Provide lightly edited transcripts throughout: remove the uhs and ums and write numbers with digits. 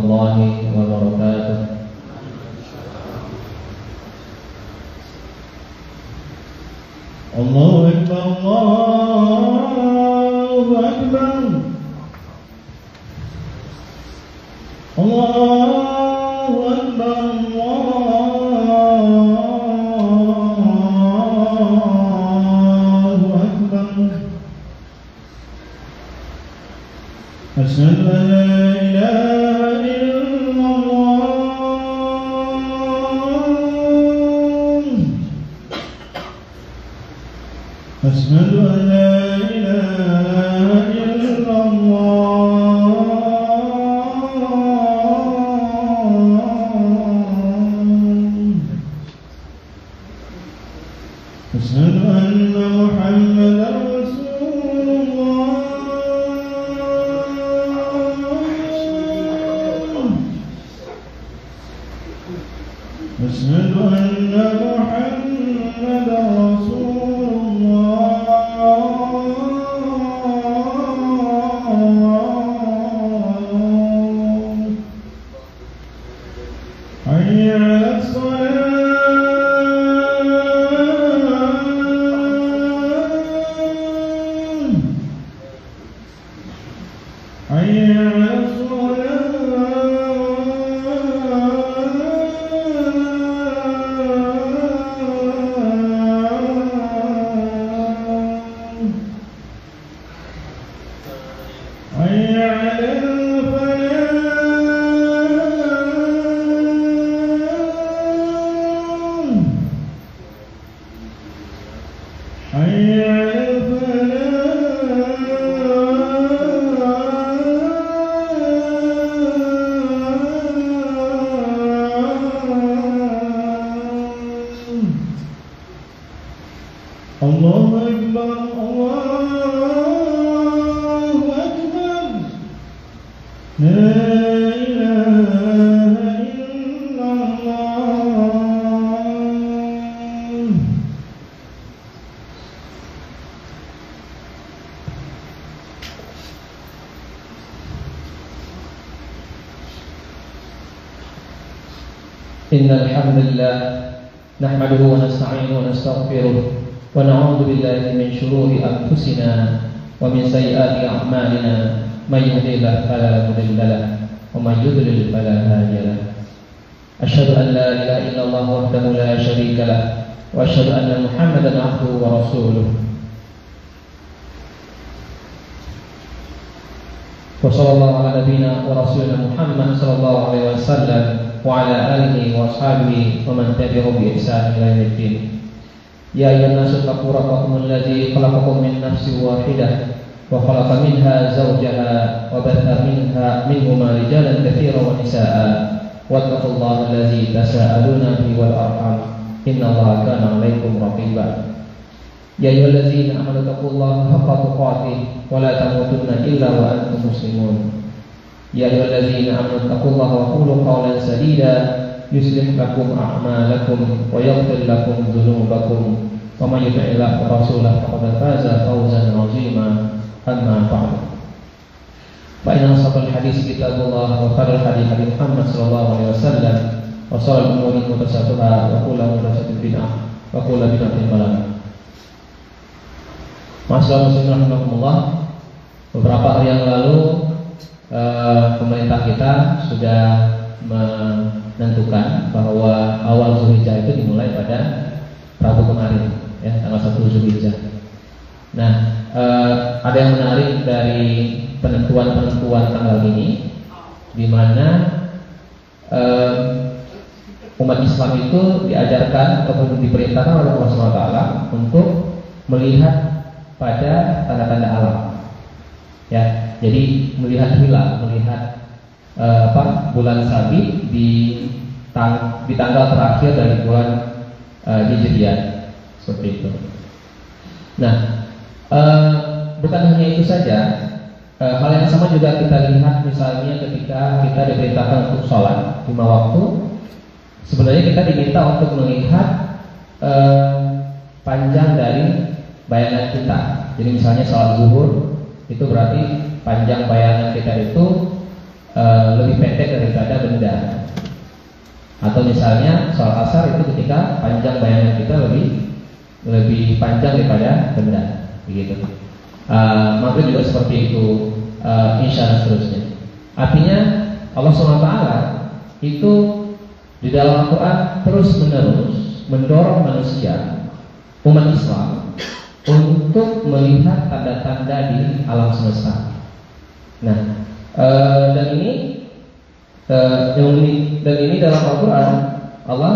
warahmatullahi wabarakatuh. Allahu Akbar, Allahu Akbar, Allahu Akbar, Allahu Akbar. Asyhadu an la ilaha illallah. Asyhadu an la ilaha illallah. Asyhadu anna Muhammadan Rasulullah. Asyhadu anna Muhammadan Rasulullah. Hayya 'alas salat. Hayya 'alas Allahu Akbar, Allahu Akbar. La ilaha illallah. Innal hamdalillah nahmaduhu wa nasta'inuhu wa nastaghfiruh. ونعوذ بالله من شرور أنفسنا ومن سيئات أعمالنا من يهده الله فلا مضل له ومن يضلل فلا هادي له أشهد أن لا إله إلا الله وحده لا شريك له وأشهد أن محمدا عبده ورسوله وصلى الله على نبينا ورسولنا محمد صلى الله عليه وسلم وعلى آله وأصحابه ومن تبعهم بإحسان إلى يوم الدين. يا أيها الناس اتقوا ربكم الذي خلقكم من نفس واحدة وخلق منها زوجها وبث منهما رجالا كثيرا ونساء واتقوا الله الذي تساءلون به والأرحام إن الله كان عليكم رقيبا. يا أيها الذين آمنوا اتقوا الله حق تقاته ولا تموتن إلا وأنتم مسلمون. يا أيها الذين آمنوا اتقوا الله وقولوا قولا سديدا يصلح لكم أعمالكم ويغفر لكم ذنوبكم ومن يطع الله ورسوله فقد فاز فوزا عظيما. أما بعد فإن أصدق الحديث كتاب الله وخير الهدي هدي محمد صلى الله عليه وسلم وشر الأمور محدثاتها وكل محدثة بدعة وكل بدعة ضلالة. Masyaallah muslimin rahimakumullah. Beberapa hari yang lalu pemerintah kita sudah menentukan bahwa awal Zulhijjah itu dimulai pada Rabu kemarin, ya, tanggal 1 Zulhijjah. Nah, ada yang menarik dari penentuan tanggal ini, di mana umat Islam itu diajarkan ataupun diperintahkan oleh Allah SWT untuk melihat pada tanda-tanda alam, ya. Jadi melihat hilal, melihat bulan sabit di tanggal terakhir dari bulan Hijriah, seperti itu. Nah, bukan hanya itu saja, hal yang sama juga kita lihat misalnya ketika kita diperintahkan untuk sholat 5 waktu. Sebenarnya kita diminta untuk melihat panjang dari bayangan kita. Jadi misalnya sholat zuhur itu berarti panjang bayangan kita itu lebih pendek daripada Atau misalnya sholat asar itu ketika panjang bayangan kita lebih panjang daripada benda, begitu. Maghrib juga seperti itu, isya dan seterusnya. Artinya Allah SWT itu di dalam Al-Quran terus menerus mendorong manusia, umat Islam, untuk melihat tanda-tanda di alam semesta. Nah, dan ini dalam Al-Quran Allah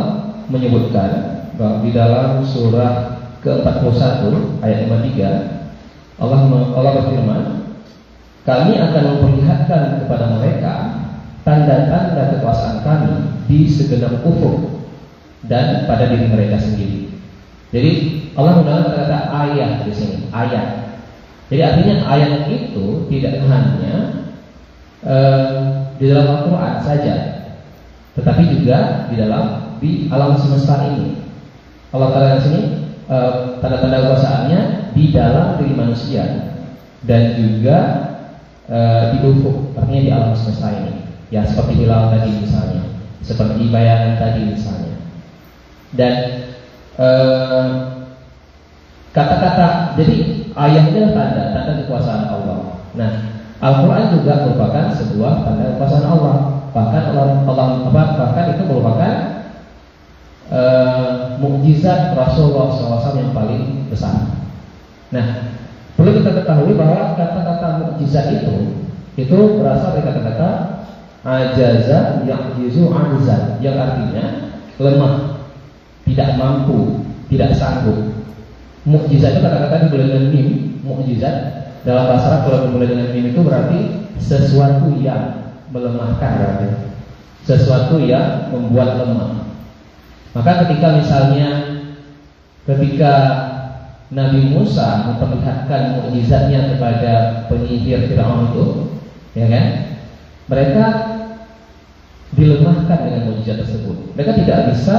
menyebutkan bahwa di dalam surah ke-41 ayat 53 Allah berfirman, kami akan memperlihatkan kepada mereka tanda-tanda kekuasaan kami di segenap ufuk dan pada diri mereka sendiri. Jadi Allah menggunakan kata ayat di sini, ayat. Jadi artinya ayat itu tidak hanya di dalam Al-Quran saja, tetapi juga di alam semesta ini. Allah Ta'ala di sini tanda-tanda kekuasaannya di dalam diri manusia dan juga di ufuk, artinya di alam semesta ini. Ya seperti hilal tadi misalnya, seperti bayangan tadi misalnya. Dan kata-kata, jadi ayatnya tanda kekuasaan Allah. Nah, Al-Quran juga merupakan sebuah tanda kekuasaan Allah. Bahkan itu merupakan mukjizat Rasulullah SAW yang paling besar. Nah, perlu kita ketahui bahwa kata-kata mukjizat itu berasal dari kata-kata ajaza ya'jizu ajzan, yang artinya lemah, tidak mampu, tidak sanggup. Mukjizat itu kata-kata dimulai dengan mim. Mukjizat dalam bahasa Arab kalau dimulai dengan mim itu berarti sesuatu yang melemahkan, berarti sesuatu yang membuat lemah. Maka ketika Nabi Musa memperlihatkan mukjizatnya kepada penyihir Firaun itu, ya kan? Mereka dilemahkan dengan mukjizat tersebut. Mereka tidak bisa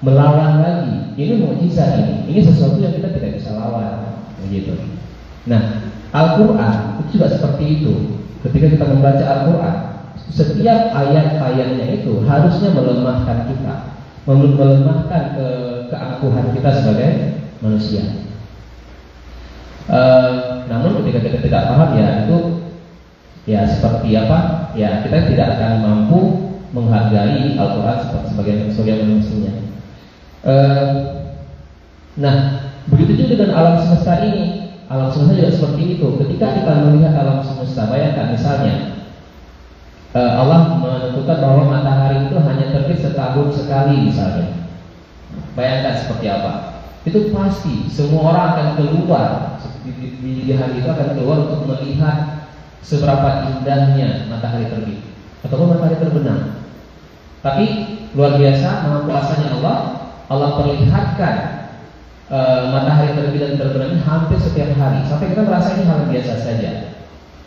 melawan lagi. Ini mukjizat ini sesuatu yang kita tidak bisa lawan, begitu. Nah, Al-Quran itu juga seperti itu. Ketika kita membaca Al-Quran, setiap ayat-ayatnya itu harusnya melemahkan kita, melemahkan keangkuhan kita sebagai manusia. Namun ketika kita tidak paham, ya itu ya seperti apa? Ya kita tidak akan mampu menghargai Al-Quran sebagai manusia. Nah, begitu juga dengan alam semesta ini. Alam semesta juga seperti itu. Ketika kita melihat alam semesta, bayangkan misalnya Allah menentukan bahwa matahari itu hanya terbit setahun sekali misalnya. Bayangkan seperti apa. Itu pasti semua orang akan keluar di hari itu, akan keluar untuk melihat seberapa indahnya matahari terbit ataupun matahari terbenam. Tapi luar biasa maha kuasanya Allah perlihatkan matahari terbit dan terbenam hampir setiap hari, sampai kita merasa ini hal biasa saja.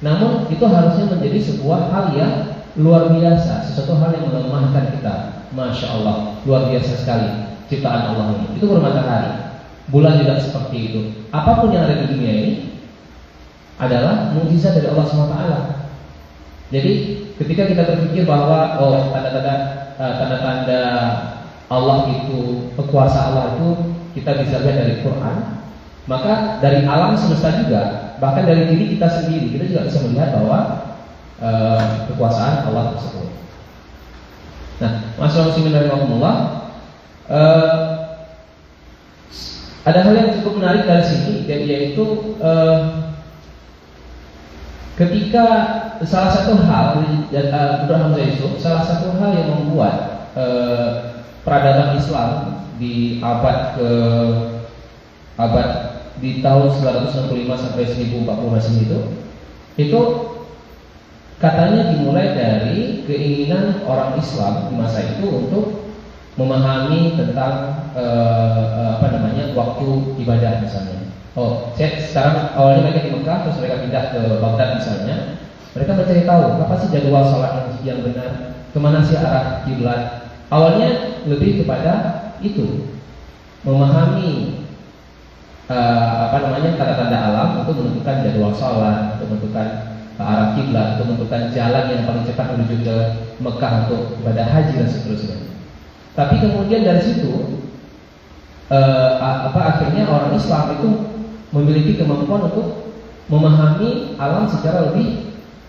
Namun itu harusnya menjadi sebuah hal yang luar biasa, sesuatu hal yang melemahkan kita. Masya Allah, luar biasa sekali ciptaan Allah ini. Itu bermatahari. Bulan juga seperti itu. Apapun yang ada di dunia ini adalah mukjizat dari Allah SWT. Jadi ketika kita berpikir bahwa tanda-tanda Allah itu, kuasa Allah itu kita bisa lihat dari Quran, maka dari alam semesta juga, bahkan dari diri kita sendiri, kita juga bisa melihat bahwa kekuasaan Allah tersebut. Nah, masyaallah muslimin rahimakumullah, ada hal yang cukup menarik dari sini, yaitu ketika salah satu hal salah satu hal yang membuat peradaban Islam di di tahun 965 sampai 1040 itu katanya dimulai dari keinginan orang Islam di masa itu untuk memahami tentang waktu ibadah misalnya. Sekarang awalnya mereka di Mekah, terus mereka pindah ke Baghdad misalnya. Mereka mencari tahu apa sih jadwal sholat yang benar, kemana sih arah kiblat. Awalnya lebih kepada itu, memahami tanda-tanda alam untuk menentukan jadwal sholat, untuk menentukan arah kiblat, untuk menentukan jalan yang paling cepat menuju ke Mekah untuk ibadah haji dan seterusnya. Tapi kemudian dari situ akhirnya orang Islam itu memiliki kemampuan untuk memahami alam secara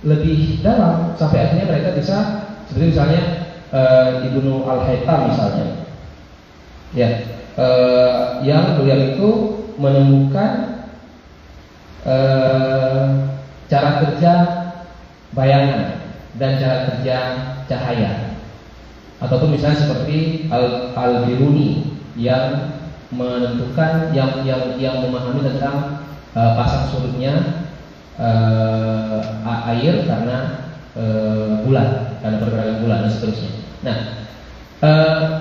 lebih dalam, sampai akhirnya mereka bisa seperti misalnya Ibnu Al-Haytham misalnya, ya, yang beliau itu menemukan cara kerja bayangan dan cara kerja cahaya, ataupun misalnya seperti Al-Biruni yang menentukan yang memahami tentang pasang surutnya air karena bulan, karena pergerakan bulan dan seterusnya. Nah,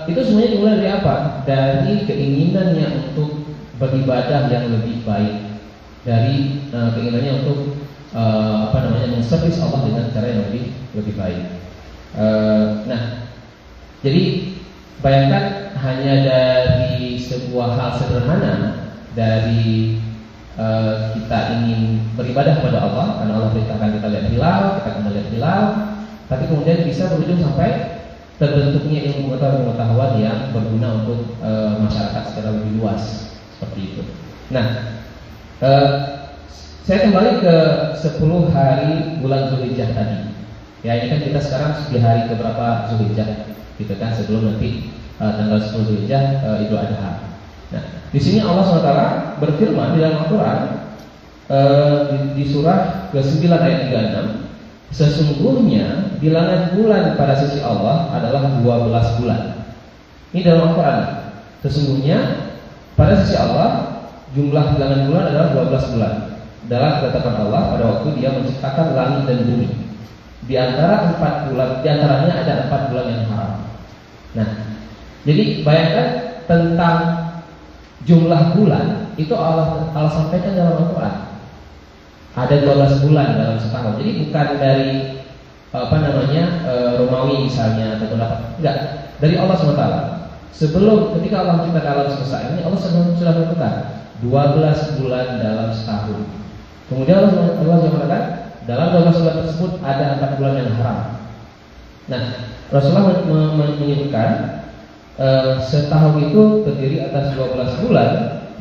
itu semuanya dimulai dari apa? Dari keinginannya untuk beribadah yang lebih baik, dari keinginannya untuk menservis Allah dengan cara yang lebih baik. Nah, jadi bayangkan hanya dari sebuah hal sederhana, dari kita ingin beribadah kepada Allah karena Allah perintahkan kita lihat hilal, kita akan melihat hilal, tapi kemudian bisa berujung sampai terbentuknya ilmu pengetahuan yang berguna untuk masyarakat secara lebih luas, seperti itu. Nah, saya kembali ke 10 hari bulan Zulhijjah tadi. Ya, ini kan kita sekarang di hari keberapa Zulhijjah, gitu kan, sebelum nanti tanggal 10 Zulhijjah Idul Adha. Nah, di sini Allah SWT berfirman di dalam Al-Quran di surah ke-9 ayat 36, sesungguhnya bilangan bulan pada sisi Allah adalah 12 bulan. Ini dalam Al-Quran. Sesungguhnya pada sisi Allah jumlah bilangan bulan adalah 12 bulan. Dalam ketetapan Allah pada waktu Dia menciptakan langit dan bumi. Di antara 4 bulan, di antaranya ada 4 bulan yang haram. Nah, jadi bayangkan tentang jumlah bulan itu Allah sampaikan dalam Al-Quran. Ada 12 bulan dalam setahun. Jadi bukan dari Romawi misalnya atau apa. Enggak, dari Allah SWT. Sebelum ketika Allah menciptakan alam semesta ini, Allah sudah menentukan 12 bulan dalam setahun. Kemudian Allah mengatakan dalam 12 bulan tersebut ada 4 bulan yang haram. Nah, Rasulullah menyebutkan setahun itu terdiri atas 12 bulan,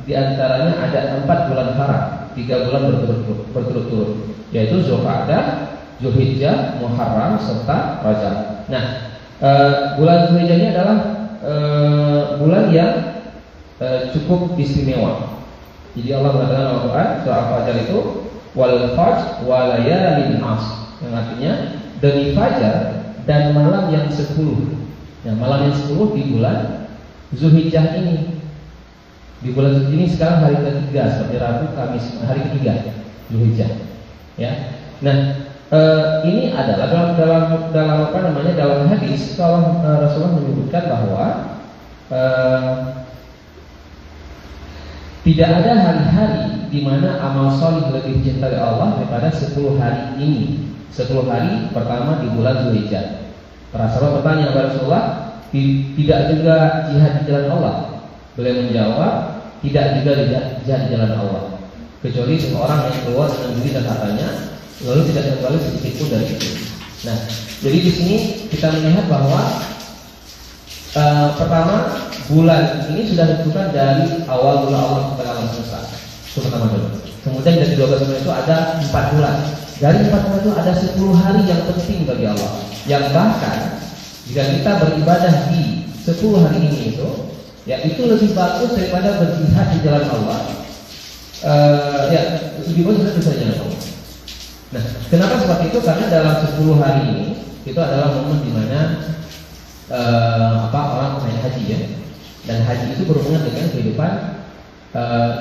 di antaranya ada 4 bulan haram, 3 bulan berturut-turut, yaitu Zulqa'dah, Zulhijjah, Muharram serta Rajab. Nah, bulan Zulhijjah ini adalah bulan yang cukup istimewa. Jadi Allah mengatakan dalam Al-Quran surah Al-Fajr itu wal fajr wa layalin ashr, yang artinya demi fajar dan malam yang 10. Nah, malam yang 10 di bulan Zulhijjah ini. Di bulan Zulhijjah ini sekarang hari ketiga, seperti Rabu, Kamis, hari ketiga Zulhijjah. Ya. Nah, ini adalah dalam hadis kalau Rasulullah menyebutkan bahwa tidak ada hari-hari di mana amal soleh lebih dicintai Allah daripada 10 hari ini. 10 hari pertama di bulan Zulhijjah. Para sahabat bertanya kepada Rasulullah, tidak juga jihad di jalan Allah? Beliau menjawab, tidak juga jihad di jalan Allah, kecuali seseorang yang keluar dengan diri dan hartanya, lalu tidak kembali sedikit pun dari itu. Nah, jadi di sini kita melihat bahwa pertama bulan ini sudah ditentukan dari awal bulan Allah kepada alam semesta. Itu pertama dulu. Kemudian dari 12 bulan itu ada 4 bulan. Dari 4 bulan itu ada 10 hari yang penting bagi Allah, yang bahkan jika kita beribadah di 10 hari ini itu, ya itu lebih bagus daripada berjihad di jalan Allah. Lebih bagus daripada jalan Allah. Nah, kenapa seperti itu? Karena dalam 10 hari ini itu adalah momen di mana orang naik haji, ya. Dan haji itu berhubungan dengan kehidupan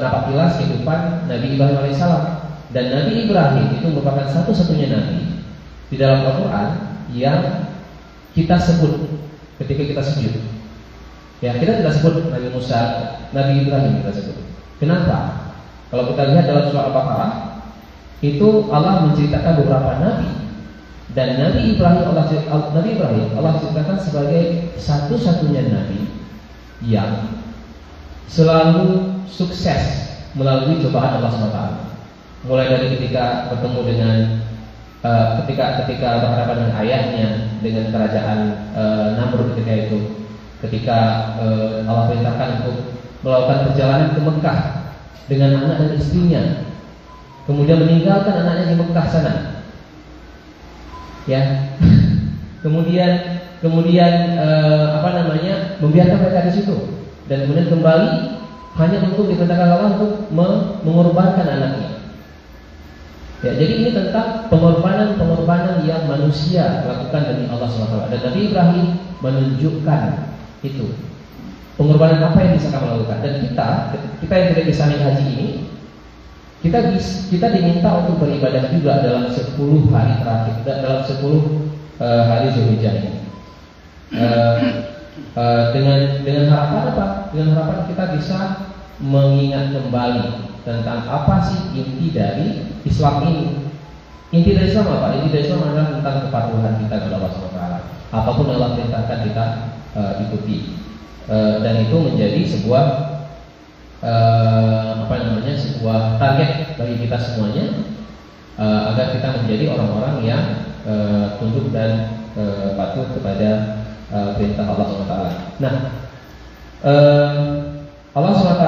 napaktilas kehidupan Nabi Ibrahim alaihissalam. Dan Nabi Ibrahim itu merupakan satu-satunya nabi di dalam Al-Quran yang kita sebut ketika kita sujud. Ya, kita tidak sebut Nabi Musa, Nabi Ibrahim kita sebut. Kenapa? Kalau kita lihat dalam surah Al-Baqarah, itu Allah menceritakan beberapa nabi. Dan Nabi Ibrahim Allah ceritakan sebagai satu-satunya nabi yang selalu sukses melalui cobaan Allah SWT. Mulai dari ketika bertemu dengan ketika berhadapan dengan ayahnya, dengan kerajaan Namrud ketika itu, ketika Allah perintahkan untuk melakukan perjalanan ke Mekah dengan anak dan istrinya, kemudian meninggalkan anaknya di Mekah sana, ya. kemudian membiarkan mereka di situ dan kemudian kembali hanya untuk diperintahkan Allah untuk mengorbankan anaknya. Ya, jadi ini tentang pengorbanan yang manusia lakukan demi Allah SWT. Dan Nabi Ibrahim menunjukkan itu. Pengorbanan apa yang bisa kamu lakukan? Dan kita yang tidak bisa naik haji ini, kita diminta untuk beribadah juga dalam 10 hari terakhir, dalam 10 hari Zulhijjah ini. Dengan harapan apa? Dengan harapan kita bisa mengingat kembali tentang apa sih inti dari Islam ini. Inti dari Islam apa? Inti dari Islam adalah tentang kepatuhan kita kepada Allah SWT. Apapun yang Allah perintahkan kita ikuti. Dan itu menjadi sebuah sebuah target bagi kita semuanya, agar kita menjadi orang-orang yang tunduk dan patuh kepada perintah Allah SWT. Nah, Allah SWT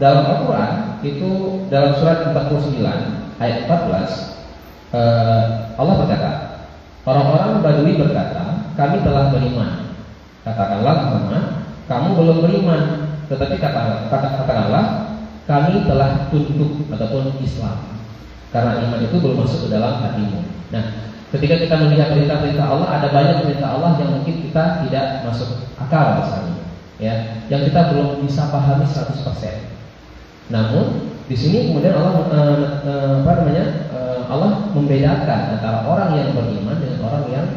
dalam Al-Quran itu dalam surat 49 ayat 14, Allah berkata, orang-orang Badui berkata, kami telah beriman. Katakanlah Muhammad, kamu belum beriman, tetapi katakanlah kami telah tunduk ataupun Islam, karena iman itu belum masuk ke dalam hatimu. Nah, ketika kita melihat perintah-perintah Allah, ada banyak perintah Allah yang mungkin kita tidak masuk akal misalnya, ya, yang kita belum bisa pahami 100%. Namun di sini kemudian Allah Allah membedakan antara orang yang beriman dengan orang yang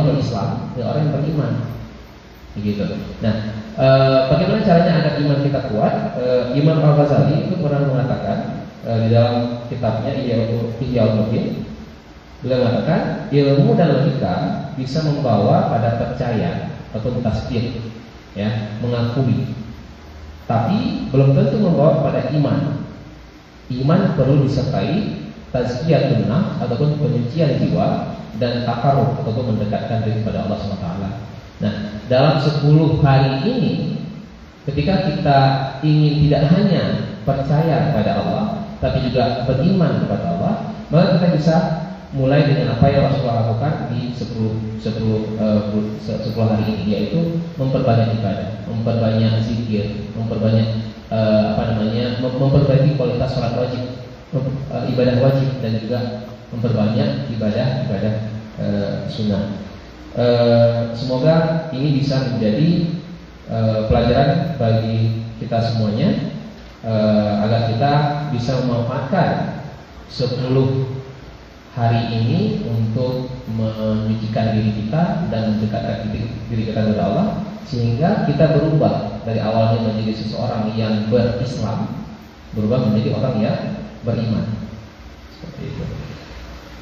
berislam dengan orang yang beriman, begitu. Nah, bagaimana caranya agar iman kita kuat? Imam Al-Ghazali itu pernah mengatakan di dalam kitabnya Ihya Ulumuddin, beliau mengatakan ilmu dan logika bisa membawa pada percaya atau tasdik, ya, mengakui, tapi belum tentu membawa kepada iman. Iman perlu disertai tazkiyatun nafs ataupun penyucian jiwa dan takarrub ataupun mendekatkan diri kepada Allah SWT. Nah, dalam 10 hari ini, ketika kita ingin tidak hanya percaya kepada Allah, tapi juga beriman kepada Allah, maka kita bisa mulai dengan apa yang Rasulullah lakukan di 10 hari ini, yaitu memperbanyak ibadah, memperbanyak zikir, memperbanyak memperbaiki kualitas sholat wajib, ibadah wajib, dan juga memperbanyak ibadah sunnah. Semoga ini bisa menjadi pelajaran bagi kita semuanya, agar kita bisa memanfaatkan 10 hari ini untuk menyucikan diri kita dan mendekatkan diri kita kepada Allah, sehingga kita berubah dari awalnya menjadi seseorang yang berislam, berubah menjadi orang yang beriman. Seperti itu.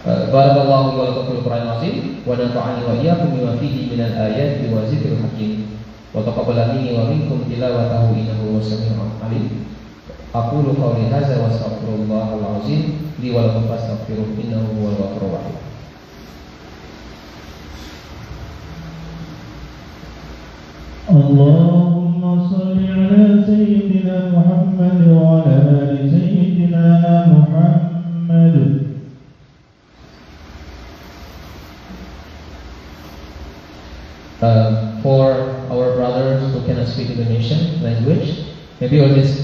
Barakallahu wa lakum fil Qur'anil azim wa nafa'ani wa iyyakum bima fihi minal ayati wa zikril hakim wa taqabbal minni wa minkum tilawatahu innahu was-sami'ul 'alim. Aqulu qawli hadza wa astaghfirullahal azim li wa lakum fastaghfiruhu innahu huwal ghafurur rahim. Allahumma shalli ala sayyidina Muhammad wa ala ali sayyidina Muhammad. For our brothers who cannot speak Indonesian language, maybe I'll just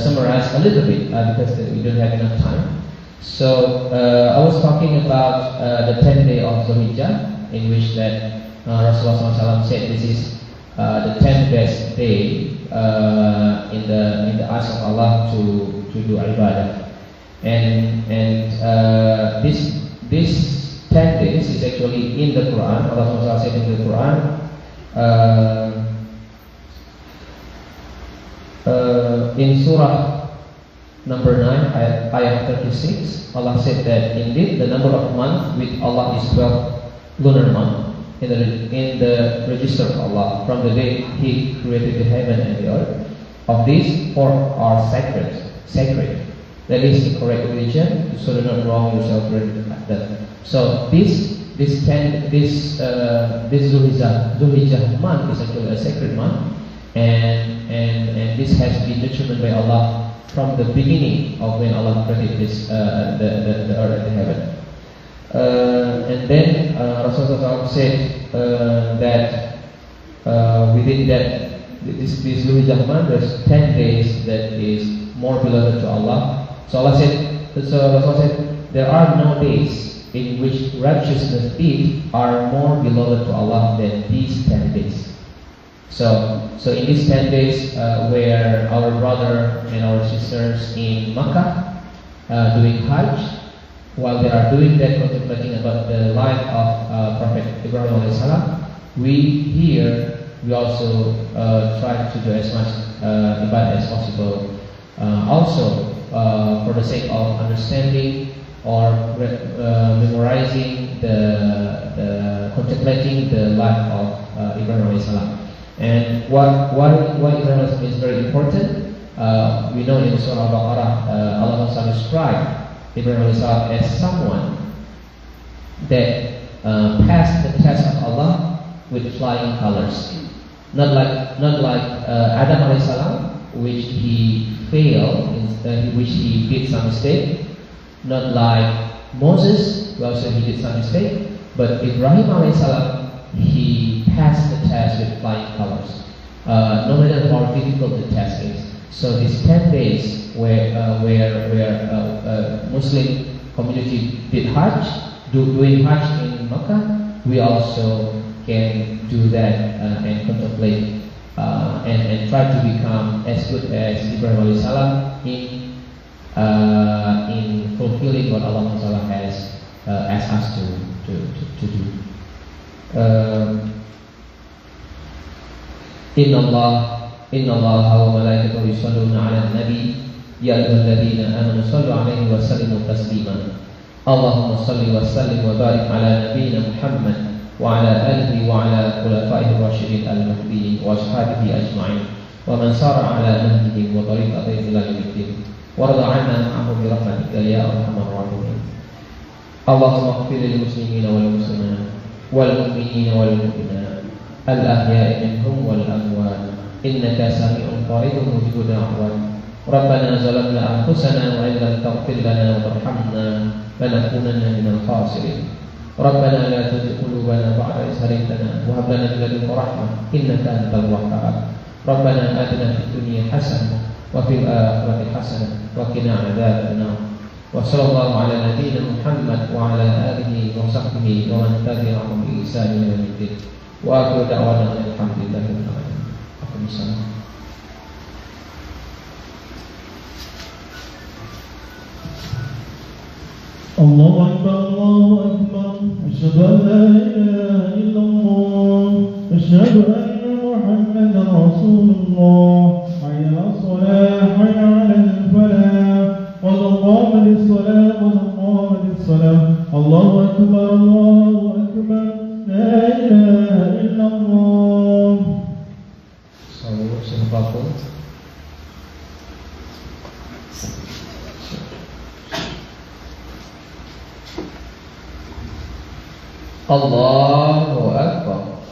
summarize a little bit because we don't have enough time. So I was talking about the 10th day of Zulhijjah, in which that Rasulullah SAW said this is the 10th best day in the eyes of Allah to do ibadah, and this 10 days is actually in the Quran. Allah SWT said in the Quran, in Surah number 9, ayat 36, Allah said that indeed the number of months with Allah is 12 lunar months in the register of Allah from the day He created the heaven and the earth. Of these, 4 are sacred. That is the correct religion, so do not wrong yourself with that. So this Zulhijjah month is actually a sacred month, and this has been determined by Allah from the beginning of when Allah created this the earth and the heaven. And then Rasulullah said that within that this Zulhijjah month there's 10 days that is more beloved to Allah. So Rasulullah said there are no days in which righteousness deeds are more beloved to Allah than these 10 days. So in these 10 days where our brother and our sisters in Makkah doing Hajj, while they are doing that, contemplating about the life of Prophet Ibrahim AS, we also try to do as much ibadah as possible. Also, for the sake of understanding or memorizing contemplating the life of Ibrahim AS. And why Ibrahim is very important. We know in Surah Al-Baqarah, Allah described Ibrahim as someone that passed the test of Allah with flying colors. Not like Adam AS, which he failed, which he did some mistake. Not like Moses, who also he did some mistake. But Ibrahim AS, he passed the test with flying colors, no matter how difficult the test is. So these 10 days where Muslim community did Hajj, doing Hajj in Makkah, we also can do that and contemplate and try to become as good as Ibrahim AS in fulfilling what Allah has asked us to do. Inna Allah wa malaikatahu yusalluna 'alan nabi ya ayyuhalladzina amanu sallu 'alaihi wa sallimu taslima. Allahumma salli wa sallim wa barik 'ala nabiyyina Muhammad wa 'ala alihi wa 'ala khulafaihi ar-rasyidin al-mahdiyyin wa ashabihi ajma'in wa man sara 'ala nahjihim wa tariqatihim ila yaumiddin. Warda 'anna ma'ahum bi rahmatika ya arhamar rahimin. Allahumma ighfir lil muslimina wal muslimat wal mu'minina wal mu'minat al-ahya'i minhum wal amwat innaka sami'un qaribun mujibud da'wat. Rabbana zalamna anfusana wa in lam taghfir lana wa tarhamna lanakunanna minal khasirin. Rabbana la tuzigh qulubana ba'da idh hadaytana wa hab lana min ladunka rahmah innaka antal wahhab. Rabbana atina fid dunya hasanah wa fil akhirati hasanah wa qina adzaban nar. Wa sallallahu ala nabiyyina Muhammad wa ala alihi wa sahbihi wa man tabi'ahum bi ihsan ila yaumil. Wa akhiru da'wana alhamdulillahi rabbil alamin. Assalamualaikum. Allahu Akbar, Allahu Akbar. Asyhadu an la ilaha illallah. Asyhadu anna Muhammadar Rasulullah. Hayya 'alas shalah, hayya 'alal falah. Qad qamatis shalah, qad qamatis shalah. Allahu Akbar, Allahu Akbar. La ilaha illallah. Allahu Akbar.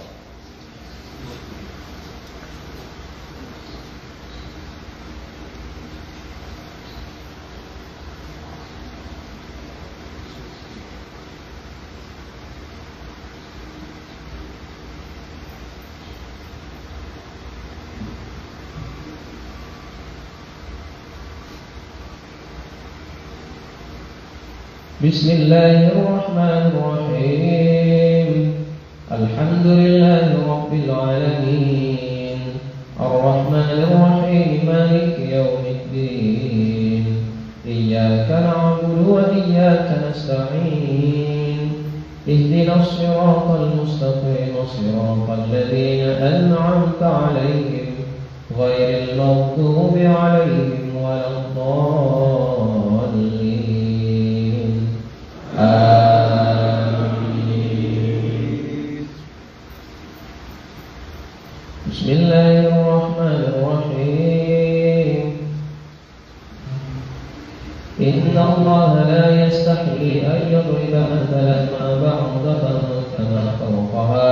Bismillahirrahmanirrahim. Alhamdulillahi rabbil alamin. Ar-Rahmanir-Rahim, Maliki yaumiddin. Iyyaka na'budu wa iyyaka nasta'in. Ihdinas siratal mustaqim, siratal ladzina an'amta 'alaihim ghairil maghdubi 'alaihim waladdallin. Bismillahirrahmanirrahim. إن الله لا يستحيي أن يضرب مثلا ما بعوضة كما فوقها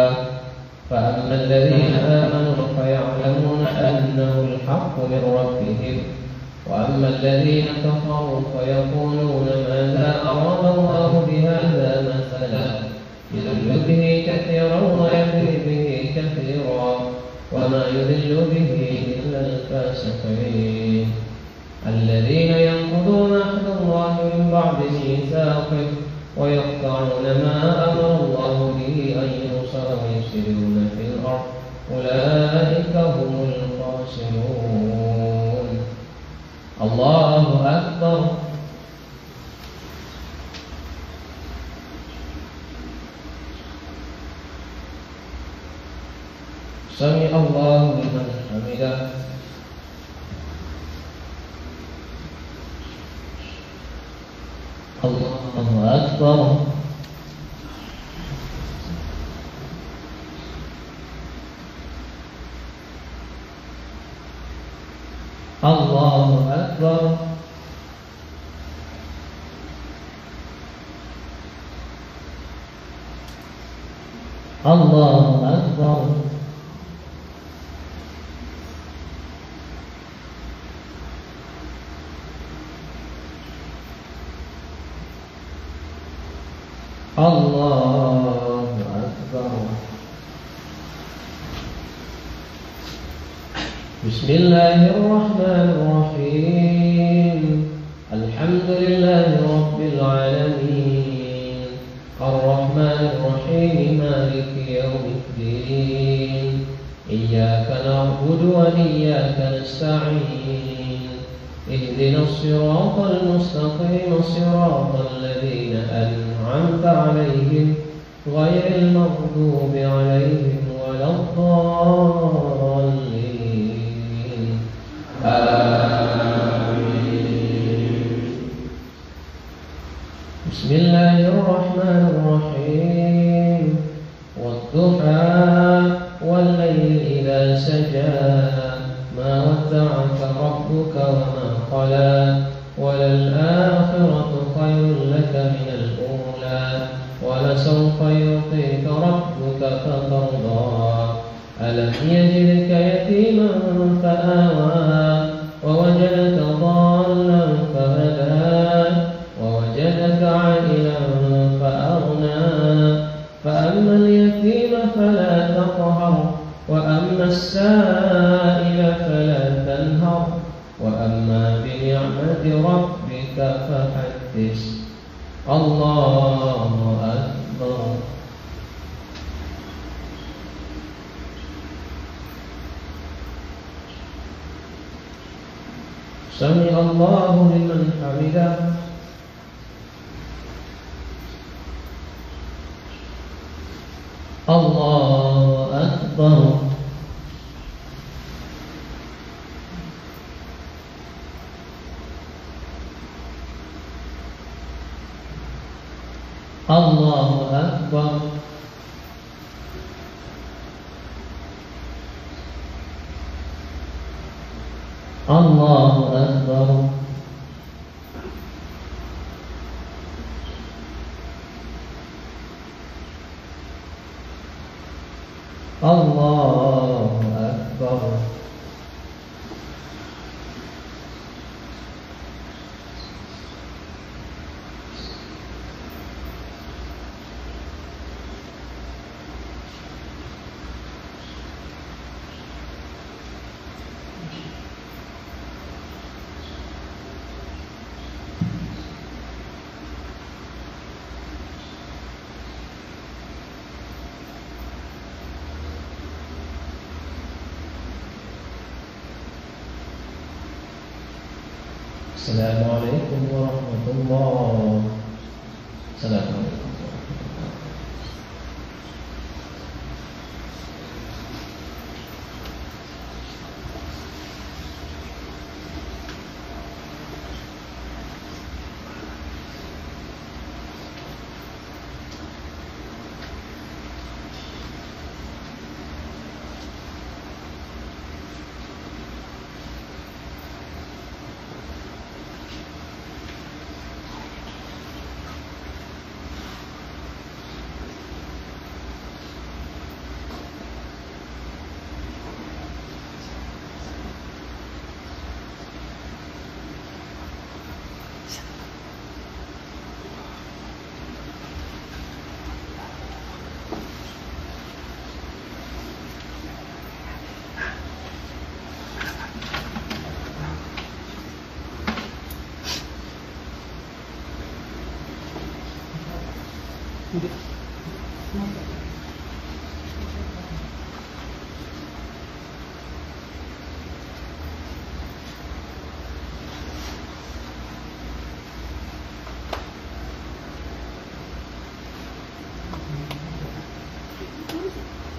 فأما الذين آمنوا فيعلمون أنه الحق من ربهم وأما الذين كفروا فيقولون ماذا أراد الله بهذا مثلا يضل به كثيرا ويهدي به كثيرا وما يضل به إلا الفاسقين الذين ينقضون عهد الله من بعد ميثاقه ويقطعون ما أمر الله به أن يوصل ويفسدون في الأرض أولئك هم الخاسرون. الله أكبر. سمع الله لمن حمده. الله أكبر. الله أكبر. الله أكبر. الله أكبر. بسم الله الرحمن الرحيم الحمد لله رب العالمين الرحمن الرحيم مالك يوم الدين إياك نعبد وإياك نستعين اهدنا الصراط المستقيم صراط الذين أنعمت عليهم غير المغضوب عليهم ولا الضالين آمين. بسم الله الرحمن الرحيم والضحى والليل إذا سجى ما ودعك ربك وما قلى وللآخرة خير لك من الأولى ولسوف يعطيك ربك فترضى ألم يجدك يتيما فآوى ووجدك ضالا فهدى ووجدك عائلا فأغنى فأما اليتيم فلا تقهر وأما السائل فلا تنهر وأما بنعمة ربك فحدث. الله أكبر. سمع الله لمن حمده. الله أكبر. الله أكبر. الله أكبر. الله أكبر. Assalamualaikum warahmatullahi wabarakatuh.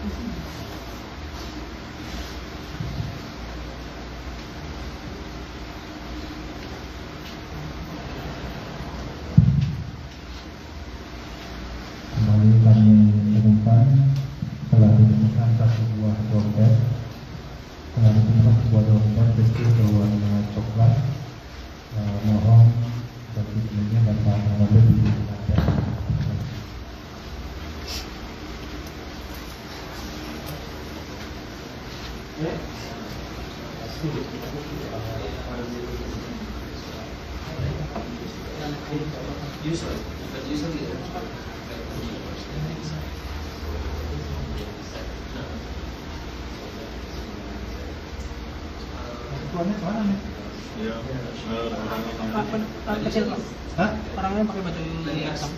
Kembali kami umumkan telah ditemukan satu buah dompet, berisi berwarna coklat. Mohon dokumennya dapat mengambil di lantai. Tuannya mana nih? Iya, Kecil kok. Hah? Orangnya pakai baju hitam.